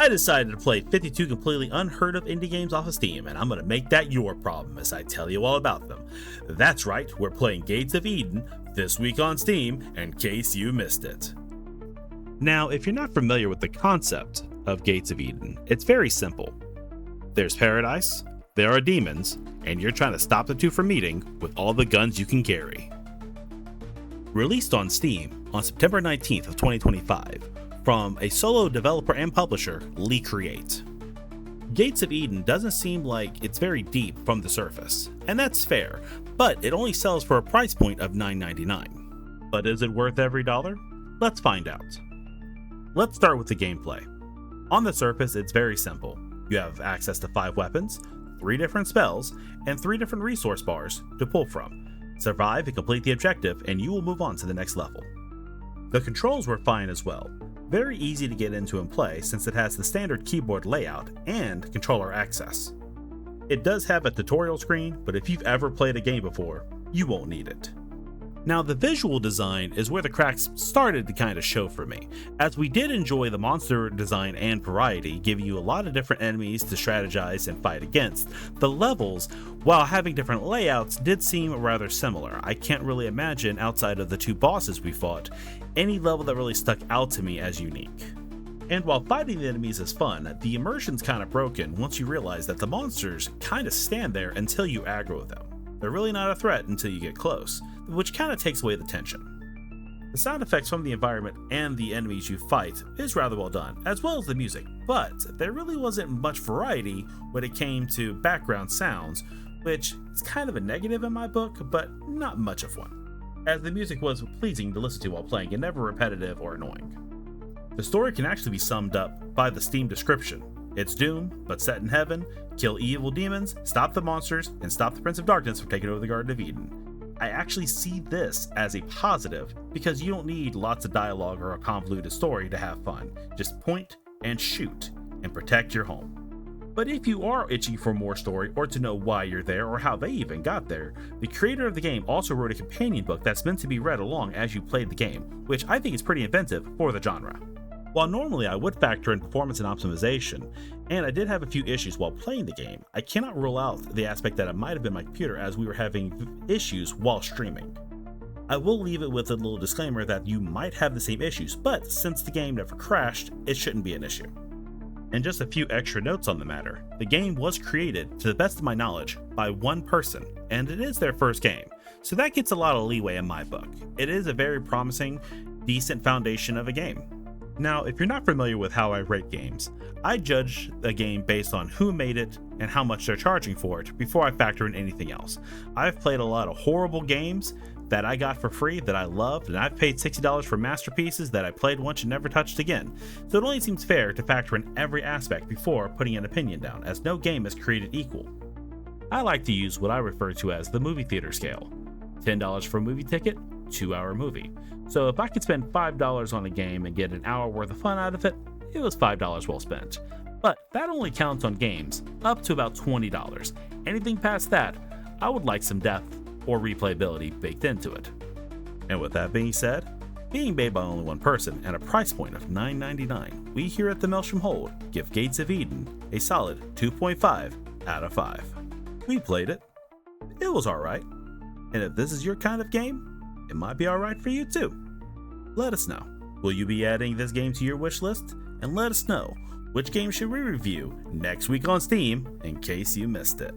I decided to play 52 completely unheard of indie games off of Steam, and I'm going to make that your problem as I tell you all about them. That's right, we're playing Gates of Eden this week on Steam, in case you missed it. Now, if you're not familiar with the concept of Gates of Eden, it's very simple. There's paradise, there are demons, and you're trying to stop the two from meeting with all the guns you can carry. Released on Steam on September 19th of 2025 from a solo developer and publisher, Lee Create. Gates of Eden doesn't seem like it's very deep from the surface, and that's fair, but it only sells for a price point of $9.99. But is it worth every dollar? Let's find out. Let's start with the gameplay. On the surface, it's very simple. You have access to 5 weapons, 3 different spells, and 3 different resource bars to pull from. Survive and complete the objective, and you will move on to the next level. The controls were fine as well. Very easy to get into and play since it has the standard keyboard layout and controller access. It does have a tutorial screen, but if you've ever played a game before, you won't need it. Now, the visual design is where the cracks started to kind of show for me, as we did enjoy the monster design and variety, giving you a lot of different enemies to strategize and fight against. The levels, while having different layouts, did seem rather similar. I can't really imagine, outside of the 2 bosses we fought, any level that really stuck out to me as unique. And while fighting the enemies is fun, the immersion's kind of broken once you realize that the monsters kind of stand there until you aggro them. They're really not a threat until you get close, which kind of takes away the tension. The sound effects from the environment and the enemies you fight is rather well done, as well as the music, but there really wasn't much variety when it came to background sounds, which is kind of a negative in my book, but not much of one, as the music was pleasing to listen to while playing and never repetitive or annoying. The story can actually be summed up by the Steam description. It's Doom, but set in heaven, kill evil demons, stop the monsters, and stop the Prince of Darkness from taking over the Garden of Eden. I actually see this as a positive because you don't need lots of dialogue or a convoluted story to have fun. Just point and shoot and protect your home. But if you are itching for more story or to know why you're there or how they even got there, the creator of the game also wrote a companion book that's meant to be read along as you played the game, which I think is pretty inventive for the genre. While normally I would factor in performance and optimization, and I did have a few issues while playing the game, I cannot rule out the aspect that it might have been my computer as we were having issues while streaming. I will leave it with a little disclaimer that you might have the same issues, but since the game never crashed, it shouldn't be an issue. And just a few extra notes on the matter. The game was created, to the best of my knowledge, by one person, and it is their first game, so that gets a lot of leeway in my book. It is a very promising, decent foundation of a game. Now, if you're not familiar with how I rate games, I judge a game based on who made it and how much they're charging for it before I factor in anything else. I've played a lot of horrible games that I got for free that I loved, and I've paid $60 for masterpieces that I played once and never touched again. So it only seems fair to factor in every aspect before putting an opinion down, as no game is created equal. I like to use what I refer to as the movie theater scale. $10 for a movie ticket, 2-hour movie. So if I could spend $5 on a game and get an hour worth of fun out of it, it was $5 well spent. But that only counts on games up to about $20. Anything past that, I would like some depth or replayability baked into it. And with that being said, being made by only one person at a price point of $9.99, we here at the Maelstrom Hold give Gates of Eden a solid 2.5 out of 5. We played it. It was alright. And if this is your kind of game, it might be alright for you too. Let us know. Will you be adding this game to your wish list? And let us know which game should we review next week on Steam in case you missed it.